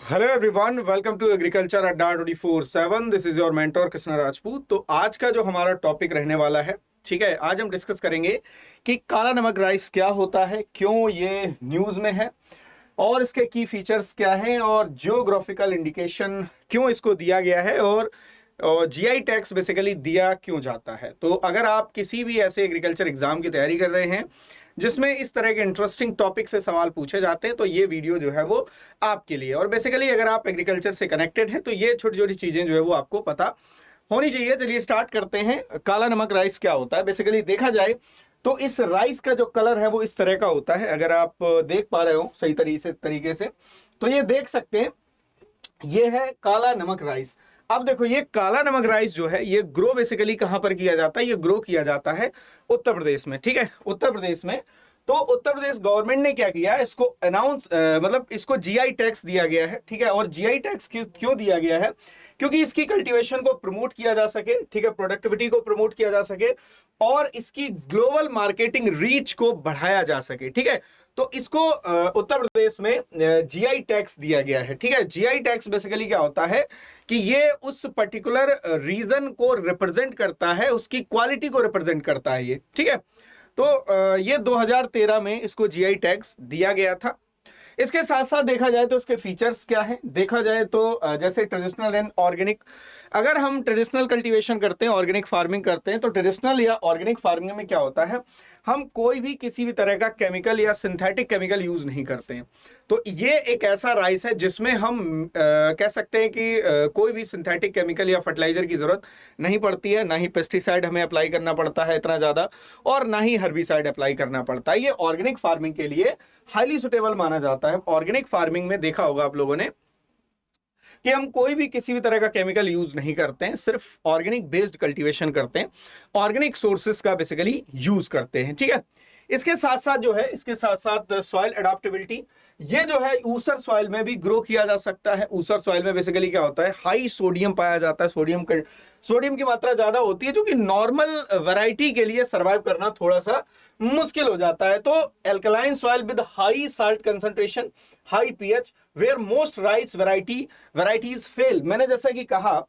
Hello everyone, welcome to agriculture Adda 24/7। This is your mentor Krishna Rajput. तो आज का जो हमारा टॉपिक रहने वाला है, ठीक है, आज हम डिस्कस करेंगे कि काला नमक राइस क्या होता है, क्यों ये न्यूज़ में है और इसके की फीचर्स क्या हैं और जियोग्राफिकल इंडिकेशन क्यों इसको दिया गया है और जीआई टैक्स बेसिकली दिया क्यों जाता है। तो अगर आप किसी भी ऐसे एग्रीकल्चर एग्जाम की तैयारी कर रहे हैं जिसमें इस तरह के इंटरेस्टिंग टॉपिक से सवाल पूछे जाते हैं, तो ये वीडियो जो है वो आपके लिए। और बेसिकली अगर आप एग्रीकल्चर से कनेक्टेड हैं तो ये छोटी छोटी चीजें जो है वो आपको पता होनी चाहिए। चलिए स्टार्ट करते हैं। काला नमक राइस क्या होता है। बेसिकली देखा जाए तो इस राइस का जो कलर है वो इस तरह का होता है। अगर आप देख पा रहे हो सही तरीके से तो ये देख सकते हैं, ये है काला नमक राइस। अब देखो, ये काला नमक राइस जो है ये ग्रो बेसिकली कहां पर किया जाता है, ये ग्रो किया जाता है उत्तर प्रदेश में। ठीक है, उत्तर प्रदेश में। तो उत्तर प्रदेश गवर्नमेंट ने क्या किया, इसको अनाउंस मतलब इसको जीआई टैक्स दिया गया है। ठीक है, और जीआई टैक्स क्यों दिया गया है, क्योंकि इसकी कल्टीवेशन को प्रमोट किया जा सके, ठीक है, प्रोडक्टिविटी को प्रमोट किया जा सके और इसकी ग्लोबल मार्केटिंग रीच को बढ़ाया जा सके। ठीक है, तो इसको उत्तर प्रदेश में जीआई टैक्स दिया गया है। ठीक है, जीआई टैक्स बेसिकली क्या होता है कि ये उस पर्टिकुलर रीजन को रिप्रेजेंट करता है, उसकी क्वालिटी को रिप्रेजेंट करता है ये। ठीक है, तो ये 2013 में इसको जीआई टैक्स दिया गया था। इसके साथ साथ देखा जाए तो इसके फीचर्स क्या है, देखा जाए तो जैसे ट्रेडिशनल एंड ऑर्गेनिक, अगर हम ट्रेडिशनल कल्टीवेशन करते हैं, ऑर्गेनिक फार्मिंग करते हैं, तो ट्रेडिशनल या ऑर्गेनिक फार्मिंग में क्या होता है, हम कोई भी किसी भी तरह का केमिकल या सिंथेटिक केमिकल यूज नहीं करते हैं। तो ये एक ऐसा राइस है जिसमें हम कह सकते हैं कि कोई भी सिंथेटिक केमिकल या फर्टिलाइजर की जरूरत नहीं पड़ती है, ना ही पेस्टिसाइड हमें अप्लाई करना पड़ता है इतना ज्यादा, और ना ही हर्बिसाइड अप्लाई करना पड़ता है। ये ऑर्गेनिक फार्मिंग के लिए हाईली सुटेबल माना जाता है। ऑर्गेनिक फार्मिंग में देखा होगा आप लोगों ने कि हम कोई भी किसी भी तरह का केमिकल यूज नहीं करते हैं, सिर्फ ऑर्गेनिक बेस्ड कल्टीवेशन करते हैं, ऑर्गेनिक सोर्सेस का बेसिकली यूज करते हैं। ठीक है, इसके साथ साथ जो है, इसके साथ साथ सॉइल एडाप्टेबिलिटी, ये जो है ऊसर सॉइल में भी ग्रो किया जा सकता है। ऊसर सॉइल में बेसिकली क्या होता है, हाई सोडियम पाया जाता है, सोडियम की मात्रा ज्यादा होती है, जो कि नॉर्मल वैरायटी के लिए सरवाइव करना थोड़ा सा मुश्किल हो जाता है। तो alkaline soil with high salt concentration, high pH, where most rice varieties fail. मैंने जैसा कि कहा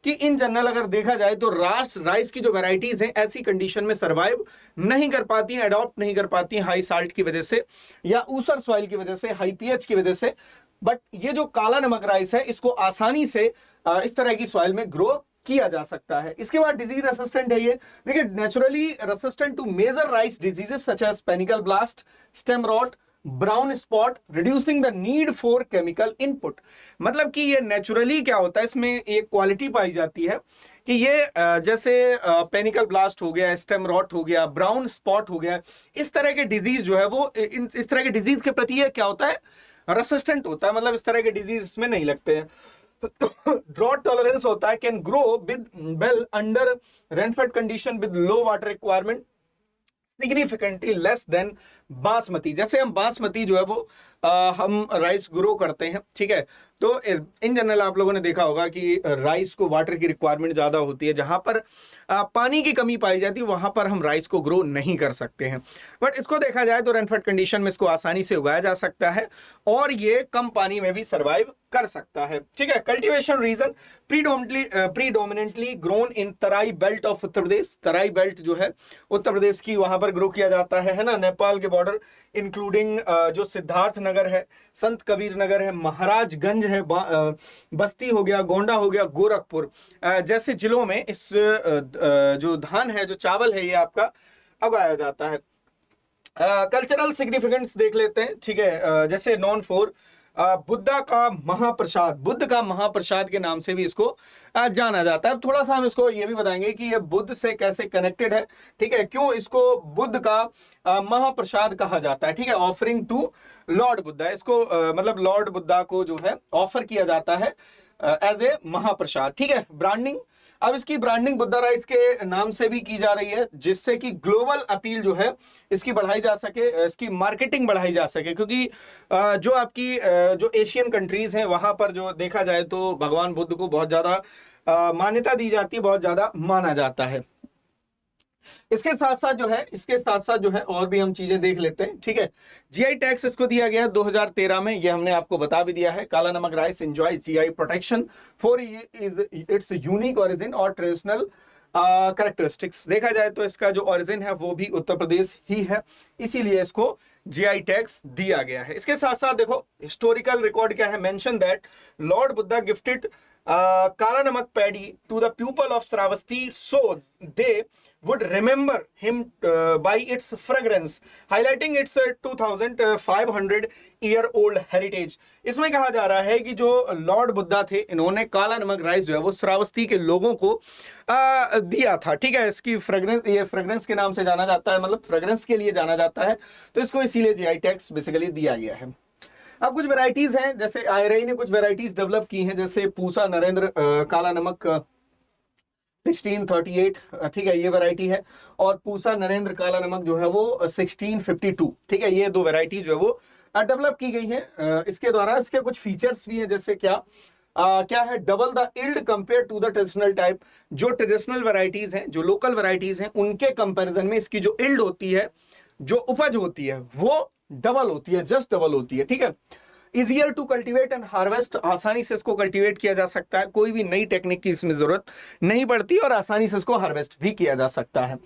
कि इन जनरल अगर देखा जाए तो राइस की जो वैरायटीज हैं ऐसी कंडीशन में सरवाइव नहीं कर पाती हैं, अडॉप्ट नहीं कर पाती हैं, हाई साल्ट की वजह से या ऊसर सॉइल की वजह से, हाई पीएच की वजह से। बट ये जो काला नमक राइस है, इसको आसानी से इस तरह की सॉइल में ग्रो किया जा सकता है। इसके बाद डिजीज रेसिस्टेंट है ये। देखिए, naturally resistant to major rice diseases such as panicle blast, stem rot, brown spot, reducing the need for chemical input. मतलब कि ये नेचुरली क्या होता है, इसमें एक क्वालिटी पाई जाती है कि ये जैसे पेनिकल ब्लास्ट हो गया, स्टेम रॉट हो गया, ब्राउन स्पॉट हो गया, इस तरह के डिजीज जो है वो इस तरह के डिजीज के प्रति ये क्या होता है, रेसिस्टेंट होता है। मतलब इस तरह के डिजीज इसमें नहीं लगते हैं। ड्रॉट टॉलरेंस होता है, can grow with well under rainfed condition with low water requirement, significantly less than basmati. जैसे हम बासमती जो है वो हम राइस ग्रो करते हैं। ठीक है, तो इन जनरल आप लोगों ने देखा होगा कि राइस को वाटर की रिक्वायरमेंट ज्यादा होती है, जहां पर पानी की कमी पाई जाती है वहां पर हम राइस को ग्रो नहीं कर सकते हैं। बट इसको देखा जाए तो रेनफेड कंडीशन में इसको आसानी से उगाया जा सकता है और ये कम पानी में भी सर्वाइव कर सकता है। ठीक है, cultivation region predominantly grown in Terai belt of Uttar Pradesh. Terai belt जो है उत्तर प्रदेश की, वहां पर ग्रो किया जाता है ना, नेपाल के बॉर्डर इंक्लूडिंग जो सिद्धार्थ नगर है, संत कबीर नगर है, महाराजगंज है, बस्ती हो गया, गोंडा हो गया, गोरखपुर जैसे जिलों में इस जो धान है, जो चावल है, ये आपका उगाया जाता है। कल्चरल सिग्निफिकेंस देख लेते हैं। ठीक है, जैसे नॉन फॉर बुद्धा का महाप्रसाद, बुद्ध का महाप्रसाद के नाम से भी इसको जाना जाता है। अब थोड़ा सा हम इसको ये भी बताएंगे कि ये बुद्ध से कैसे कनेक्टेड है। ठीक है, क्यों इसको बुद्ध का महाप्रसाद कहा जाता है। ठीक है, ऑफरिंग टू लॉर्ड बुद्धा, इसको मतलब लॉर्ड बुद्धा को जो है ऑफर किया जाता है एज ए महाप्रसाद। ठीक है, ब्रांडिंग, अब इसकी ब्रांडिंग बुद्धा राइस के नाम से भी की जा रही है, जिससे कि ग्लोबल अपील जो है इसकी बढ़ाई जा सके, इसकी मार्केटिंग बढ़ाई जा सके। क्योंकि जो आपकी जो एशियन कंट्रीज हैं वहां पर जो देखा जाए तो भगवान बुद्ध को बहुत ज्यादा मान्यता दी जाती है, बहुत ज्यादा माना जाता है। इसके साथ साथ जो है और भी हम चीजें देख लेते हैं, ठीक है। जीआई टैक्स इसको दिया गया 2013 में, ये हमने आपको बता भी दिया है। काला नमक rice enjoy GI protection for its unique origin और ट्रेडिशनल कैरेक्टरिस्टिक्स। देखा जाए तो इसका जो ओरिजिन है वो भी उत्तर प्रदेश ही है, इसीलिए इसको जीआई टैक्स दिया गया है। इसके साथ साथ देखो हिस्टोरिकल रिकॉर्ड क्या है, mention that Lord Buddha gifted Kala Namak paddy to the people of Shravasti so they would remember him by its fragrance, highlighting its 2500 year old heritage। इसमें कहा जा रहा है कि जो लॉर्ड बुद्धा थे, इन्होंने काला नमक राइस जो है वो श्रावस्ती के लोगों को दिया था, ठीक है। इसकी फ्रेग्रेंस, ये फ्रेग्रेंस के नाम से जाना जाता है, मतलब फ्रेग्रेंस के लिए जाना जाता है, तो इसको इसीलिए जीआई टैक्स बेसिकली दिया गया है। अब कुछ वैरायटीज हैं, जैसे आईआरआई ने कुछ वैरायटीज डेवलप की हैं, जैसे पूसा नरेंद्र काला नमक 1638, ठीक है, ये वैरायटी है। और पूसा नरेंद्र काला नमक जो है वो 1652, ठीक है। ये दो वैरायटी जो है वो डेवलप की गई है इसके द्वारा। इसके कुछ फीचर्स भी हैं, जैसे क्या है, double the yield compare to the traditional type. जो ट्रेडिशनल वैरायटीज हैं, जो लोकल वैरायटीज हैं, उनके कंपेरिजन में इसकी जो इल्ड होती है, जो उपज होती है, वो डबल होती है, जस्ट डबल होती है, ठीक है। Easier to cultivate and harvest, आसानी से इसको कल्टीवेट किया जा सकता है, कोई भी नई टेक्निक की इसमें जरूरत नहीं पड़ती, और आसानी से इसको हार्वेस्ट भी किया जा सकता है।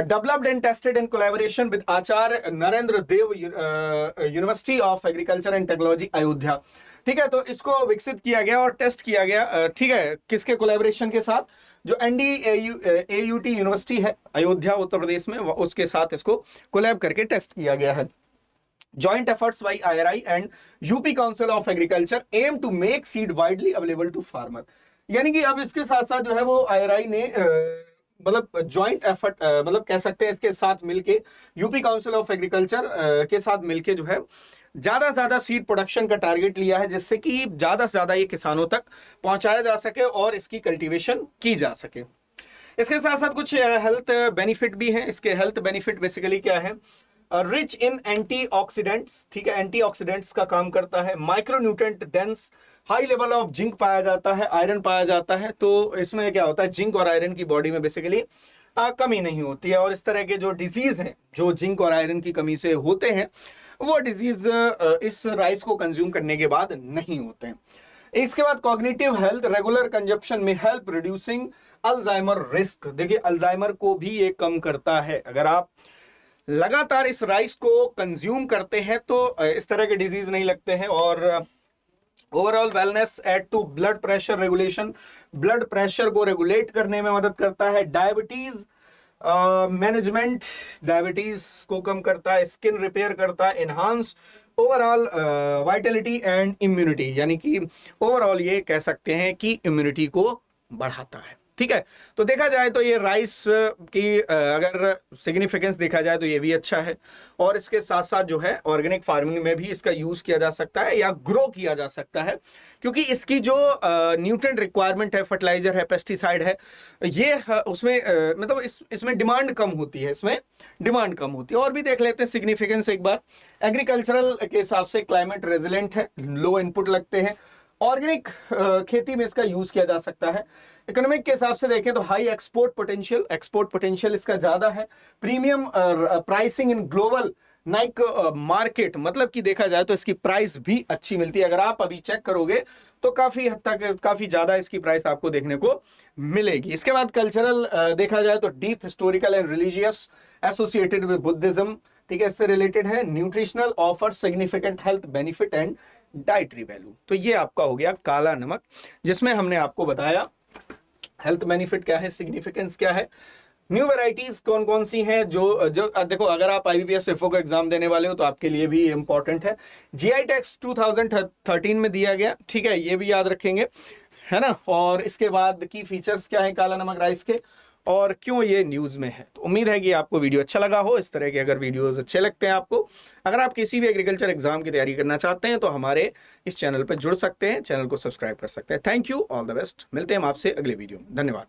Developed and tested in collaboration with Acharya Narendra Dev, university of agriculture and technology Ayodhya, ठीक है। तो इसको विकसित किया गया और टेस्ट किया गया, ठीक है, किसके कोलैबोरेशन के साथ, जो एनडीएयूटी यूनिवर्सिटी है अयोध्या उत्तर प्रदेश में, उसके साथ इसको कोलैब करके टेस्ट किया गया है। Joint efforts by IRI and UP Council of Agriculture aim to make seed widely available to farmer। यानी कि अब इसके साथ साथ जो है वो IRI ने मतलब ज्वाइंट एफर्ट, मतलब कह सकते हैं इसके साथ मिलके यूपी काउंसिल ऑफ एग्रीकल्चर के साथ मिलके जो है ज्यादा से ज्यादा सीड प्रोडक्शन का टारगेट लिया है, जिससे कि ज्यादा से ज्यादा ये किसानों तक पहुंचाया जा सके और इसकी कल्टीवेशन की जा सके। इसके साथ साथ कुछ हेल्थ बेनिफिट भी हैं। इसके हेल्थ बेनिफिट बेसिकली क्या है, रिच इन एंटीऑक्सीडेंट्स, ठीक है, एंटीऑक्सीडेंट्स का काम करता है। Micronutrient dense, high level of zinc पाया जाता है, आयरन पाया जाता है। तो इसमें क्या होता है, जिंक और आयरन की बॉडी में बेसिकली कमी नहीं होती है, और इस तरह के जो डिजीज हैं जो जिंक और आयरन की कमी से होते हैं, वो डिजीज इस राइस को कंज्यूम करने के बाद नहीं होते हैं। इसके बाद कॉग्निटिव हेल्थ, रेगुलर कंजप्शन में हेल्प रिड्यूसिंग अल्जाइमर रिस्क। देखिए अल्जाइमर को भी ये कम करता है। अगर आप लगातार इस राइस को कंज्यूम करते हैं तो इस तरह के डिजीज नहीं लगते हैं। और overall wellness aid to blood pressure regulation, blood pressure को रेगुलेट करने में मदद करता है। डायबिटीज मैनेजमेंट, डायबिटीज को कम करता है। स्किन रिपेयर करता है। Enhance overall Vitality and immunity, यानी कि ओवरऑल ये कह सकते हैं कि इम्यूनिटी को बढ़ाता है, ठीक है। तो देखा जाए तो ये राइस की अगर सिग्निफिकेंस देखा जाए तो ये भी अच्छा है। और इसके साथ साथ जो है ऑर्गेनिक फार्मिंग में भी इसका यूज किया जा सकता है या ग्रो किया जा सकता है, क्योंकि इसकी जो न्यूट्रिएंट रिक्वायरमेंट है, फर्टिलाइजर है, पेस्टिसाइड है, ये उसमें मतलब इसमें डिमांड कम होती है, इसमें डिमांड कम होती है। और भी देख लेते हैं सिग्निफिकेंस एक बार। एग्रीकल्चरल के हिसाब से क्लाइमेट रेजिलेंट है, लो इनपुट लगते हैं। ऑर्गेनिक खेती में इसका यूज किया जा सकता है। इकोनॉमिक के हिसाब से देखें तो हाई एक्सपोर्ट पोटेंशियल इसका ज्यादा है। Premium pricing in global Naik market, मतलब कि देखा जाए तो इसकी प्राइस भी अच्छी मिलती है। अगर आप अभी चेक करोगे तो काफी हद तक काफी ज्यादा इसकी प्राइस आपको देखने को मिलेगी। इसके बाद कल्चरल देखा जाए तो deep historical and religious associated with Buddhism, ठीक है, इससे रिलेटेड है। Nutritional offer significant health benefit and dietary value. तो ये आपका हो गया काला नमक, जिसमें हमने आपको बताया हेल्थ बेनिफिट क्या है, सिग्निफिकेंस क्या है, न्यू वैरायटीज कौन कौन सी हैं। जो देखो अगर आप आईबीपीएस एफओ का एग्जाम देने वाले हो तो आपके लिए भी इंपॉर्टेंट है। जीआई टैक्स 2013 में दिया गया, ठीक है, ये भी याद रखेंगे, है ना। और इसके बाद की फीचर्स क्या है काला नमक राइस के, और क्यों ये न्यूज में है। तो उम्मीद है कि आपको वीडियो अच्छा लगा हो। इस तरह के अगर वीडियोस अच्छे लगते हैं आपको, अगर आप किसी भी एग्रीकल्चर एग्जाम की तैयारी करना चाहते हैं तो हमारे इस चैनल पर जुड़ सकते हैं, चैनल को सब्सक्राइब कर सकते हैं। Thank you, all the best. मिलते हैं हम आपसे अगले वीडियो में। धन्यवाद।